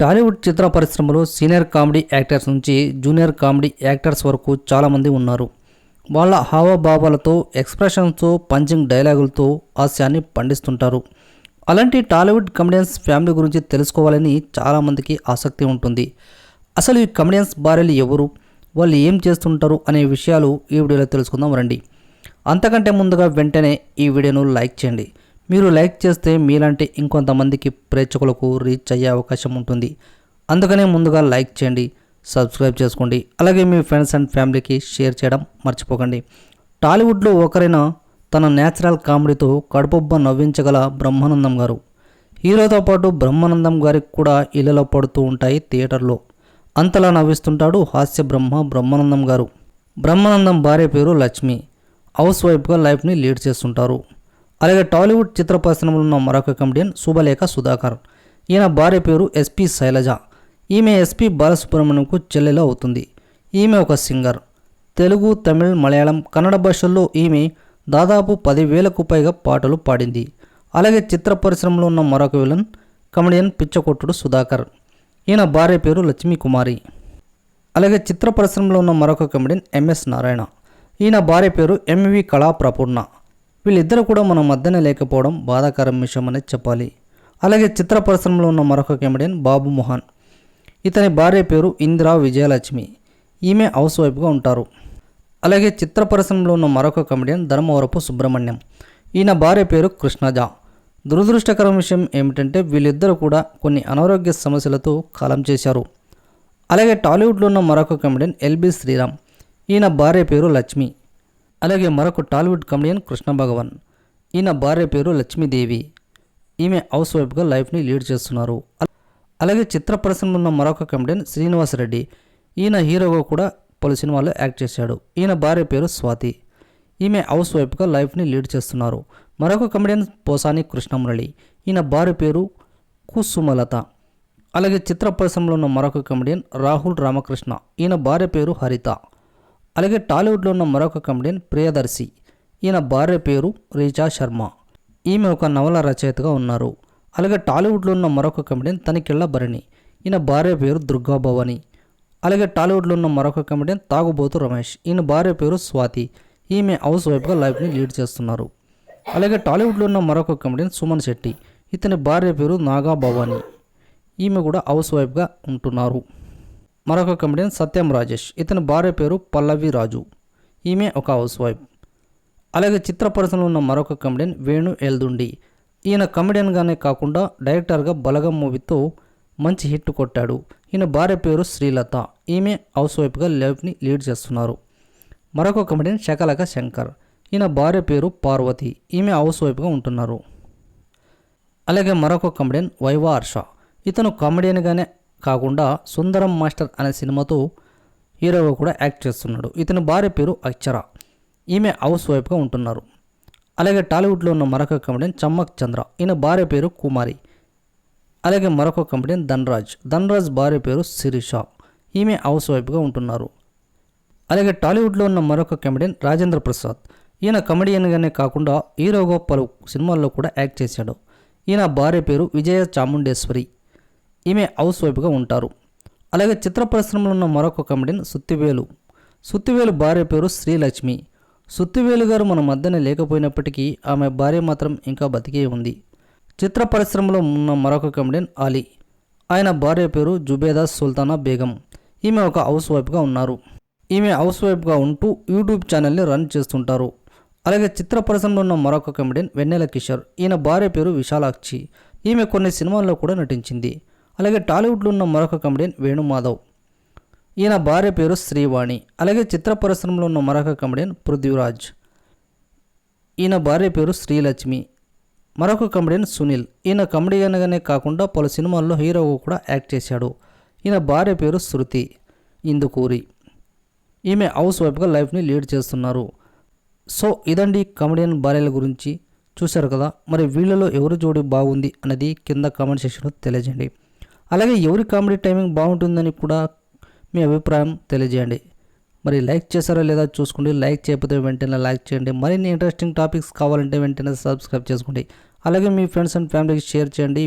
టాలీవుడ్ చిత్ర పరిశ్రమలో senior comedy actors నుంచి junior comedy actors వరకు చాలామంది ఉన్నారు. వాళ్ళ హావభావాలతో, ఎక్స్ప్రెషన్స్తో, పంచింగ్ డైలాగులతో హాస్యాన్ని పండిస్తుంటారు. అలాంటి టాలీవుడ్ కమెడియన్స్ ఫ్యామిలీ గురించి తెలుసుకోవాలని చాలామందికి ఆసక్తి ఉంటుంది. అసలు ఈ కమెడియన్స్ భార్యలు ఎవరు, వాళ్ళు ఏం చేస్తుంటారు అనే విషయాలు ఈ వీడియోలో తెలుసుకుందాం రండి. అంతకంటే ముందుగా వెంటనే ఈ వీడియోను లైక్ చేయండి. మీరు లైక్ చేస్తే మీలాంటి ఇంకొంతమందికి ప్రేక్షకులకు రీచ్ అయ్యే అవకాశం ఉంటుంది. అందుకనే ముందుగా లైక్ చేయండి, సబ్స్క్రైబ్ చేసుకోండి. అలాగే మీ ఫ్రెండ్స్ అండ్ ఫ్యామిలీకి షేర్ చేయడం మర్చిపోకండి. టాలీవుడ్లో ఒకరైన తన న్యాచురల్ కామెడీతో కడుపుబ్బ నవ్వించగల బ్రహ్మానందం గారు. హీరోతో పాటు బ్రహ్మానందం గారికి కూడా ఇళ్లలో పడుతూ ఉంటాయి థియేటర్లో. అంతలా నవ్విస్తుంటాడు హాస్య బ్రహ్మానందం గారు. బ్రహ్మానందం భార్య పేరు లక్ష్మి. హౌస్ వైఫ్గా లైఫ్ని లీడ్ చేస్తుంటారు. అలాగే టాలీవుడ్ చిత్ర పరిశ్రమలో ఉన్న మరొక కమెడియన్ శుభలేఖ సుధాకర్. ఈయన భార్య పేరు ఎస్పి శైలజ. ఈమె ఎస్పి బాలసుబ్రహ్మణ్యంకు చెల్లెలు అవుతుంది. ఈమె ఒక సింగర్. తెలుగు, తమిళ్, మలయాళం, కన్నడ భాషల్లో ఈమె దాదాపు 10,000కు పైగా పాటలు పాడింది. అలాగే చిత్ర పరిశ్రమలో ఉన్న మరొక విలన్ కమెడియన్ పిచ్చకొట్టుడు సుధాకర్. ఈయన భార్య పేరు లక్ష్మీ కుమారి. అలాగే చిత్ర పరిశ్రమలో ఉన్న మరొక కమెడియన్ ఎంఎస్ నారాయణ. ఈయన భార్య పేరు ఎంవి కళా ప్రపూర్ణ. వీళ్ళిద్దరూ కూడా మన మధ్యన లేకపోవడం బాధాకరం విషయం అనేది చెప్పాలి. అలాగే చిత్ర పరిశ్రమలో ఉన్న మరొక కమెడియన్ బాబు మోహన్. ఇతని భార్య పేరు ఇందిరా విజయలక్ష్మి. ఈమె హౌస్ వైఫ్గా ఉంటారు. అలాగే చిత్ర పరిశ్రమలో ఉన్న మరొక కమెడియన్ ధర్మవరపు సుబ్రహ్మణ్యం. ఈయన భార్య పేరు కృష్ణజ. దురదృష్టకరం విషయం ఏమిటంటే వీళ్ళిద్దరూ కూడా కొన్ని అనారోగ్య సమస్యలతో కాలం చేశారు. అలాగే టాలీవుడ్లో ఉన్న మరొక కమెడియన్ ఎల్బి శ్రీరామ్. ఈయన భార్య పేరు లక్ష్మి. అలాగే మరొక టాలీవుడ్ కమెడియన్ కృష్ణ భగవాన్. ఈయన భార్య పేరు లక్ష్మీదేవి. ఈమె హౌస్ వైఫ్గా లైఫ్ని లీడ్ చేస్తున్నారు. అలాగే చిత్ర పరిశ్రమలో ఉన్న మరొక కమెడియన్ శ్రీనివాస్ రెడ్డి. ఈయన హీరోగా కూడా పలు సినిమాల్లో యాక్ట్ చేశాడు. ఈయన భార్య పేరు స్వాతి. ఈమె హౌస్ వైఫ్గా లైఫ్ని లీడ్ చేస్తున్నారు. మరొక కమెడియన్ పోసాని కృష్ణమురళి. ఈయన భార్య పేరు కుసుమలత. అలాగే చిత్ర పరిశ్రమలో ఉన్న మరొక కమెడియన్ రాహుల్ రామకృష్ణ. ఈయన భార్య పేరు హరిత. అలాగే టాలీవుడ్లో ఉన్న మరొక కమెడియన్ ప్రియదర్శి. ఈయన భార్య పేరు రీచా శర్మ. ఈమె ఒక నవల రచయితగా ఉన్నారు. అలాగే టాలీవుడ్లో ఉన్న మరొక కమెడియన్ తనికెళ్ల భరణి. ఈయన భార్య పేరు దుర్గా భవాని. అలాగే టాలీవుడ్లో ఉన్న మరొక కమెడియన్ తాగుబోతు రమేష్. ఈయన భార్య పేరు స్వాతి. ఈమె హౌస్ వైఫ్గా లైఫ్ని లీడ్ చేస్తున్నారు. అలాగే టాలీవుడ్లో ఉన్న మరొక కమెడియన్ సుమన్ శెట్టి. ఇతని భార్య పేరు నాగా భవాని. ఈమె కూడా హౌస్ వైఫ్గా ఉంటున్నారు. మరొక కమెడియన్ సత్యం రాజేష్. ఇతని భార్య పేరు పల్లవి రాజు. ఈమె ఒక హౌస్ వైఫ్. అలాగే చిత్ర పరిశ్రమలో ఉన్న మరొక కమెడియన్ వేణు ఎల్దుండి. ఈయన కమెడియన్గానే కాకుండా డైరెక్టర్గా బలగం మూవీతో మంచి హిట్ కొట్టాడు. ఈయన భార్య పేరు శ్రీలత. ఈమె హౌస్ వైఫ్గా లైఫ్ని లీడ్ చేస్తున్నారు. మరొక కమెడియన్ శకలక శంకర్. ఈయన భార్య పేరు పార్వతి. ఈమె హౌస్ వైఫ్గా ఉంటున్నారు. అలాగే మరొక కమెడియన్ వైవా హర్ష. ఇతను కామెడియన్గానే కాకుండా సుందరం మాస్టర్ అనే సినిమాతో హీరోగా కూడా యాక్ట్ చేస్తున్నాడు. ఇతని భార్య పేరు అక్షర. ఈమె హౌస్ వైఫ్గా ఉంటున్నారు. అలాగే టాలీవుడ్లో ఉన్న మరొక కమెడియన్ చమ్మక్ చంద్ర. ఈయన భార్య పేరు కుమారి. అలాగే మరొక కమెడియన్ ధన్రాజ్ భార్య పేరు శిరీష. ఈమె హౌస్ వైఫ్గా ఉంటున్నారు. అలాగే టాలీవుడ్లో ఉన్న మరొక కమెడియన్ రాజేంద్ర ప్రసాద్. ఈయన కమెడియన్గానే కాకుండా హీరోగా పలు సినిమాల్లో కూడా యాక్ట్ చేశాడు. ఈయన భార్య పేరు విజయ చాముండేశ్వరి. ఈమె హౌస్ వైఫ్గా ఉంటారు. అలాగే చిత్ర పరిశ్రమలో ఉన్న మరొక కమెడియన్ సుత్తివేలు భార్య పేరు శ్రీలక్ష్మి. సుత్తివేలు గారు మన మధ్యన లేకపోయినప్పటికీ ఆమె భార్య మాత్రం ఇంకా బతికే ఉంది. చిత్ర పరిశ్రమలో ఉన్న మరొక కమెడియన్ అలీ. ఆయన భార్య పేరు జుబేదా సుల్తానా బేగం. ఈమె ఒక హౌస్ వైఫ్గా ఉన్నారు. ఈమె హౌస్ వైఫ్గా ఉంటూ యూట్యూబ్ ఛానల్ని రన్ చేస్తుంటారు. అలాగే చిత్ర పరిశ్రమలో ఉన్న మరొక కమెడియన్ వెన్నెల కిషోర్. ఈయన భార్య పేరు విశాలాక్షి. ఈమె కొన్ని సినిమాల్లో కూడా నటించింది. అలాగే టాలీవుడ్లో ఉన్న మరొక కమెడియన్ వేణుమాధవ్. ఈయన భార్య పేరు శ్రీవాణి. అలాగే చిత్ర పరిశ్రమలో ఉన్న మరొక కమెడియన్ పృథ్వీరాజ్. ఈయన భార్య పేరు శ్రీలక్ష్మి. మరొక కమెడియన్ సునీల్. ఈయన కమెడియన్గానే కాకుండా పలు సినిమాల్లో హీరోగా కూడా యాక్ట్ చేశాడు. ఈయన భార్య పేరు శృతి ఇందుకూరి. ఈమె హౌస్ వైఫ్గా లైఫ్ని లీడ్ చేస్తున్నారు. సో ఇదండి కమెడియన్ భార్యల గురించి. చూశారు కదా, మరి వీళ్ళలో ఎవరు జోడి బాగుంది అనేది కింద కామెంట్ సెక్షన్లో తెలియజేయండి. అలాగే ఎవరి కామెడీ టైమింగ్ బాగుంటుందని కూడా మీ అభిప్రాయం తెలియజేయండి. మరి లైక్ చేశారో లేదా చూసుకోండి. లైక్ చేయకపోతే వెంటనే లైక్ చేయండి. మరిన్ని ఇంట్రెస్టింగ్ టాపిక్స్ కావాలంటే వెంటనే సబ్స్క్రైబ్ చేసుకోండి. అలాగే మీ ఫ్రెండ్స్ అండ్ ఫ్యామిలీకి షేర్ చేయండి.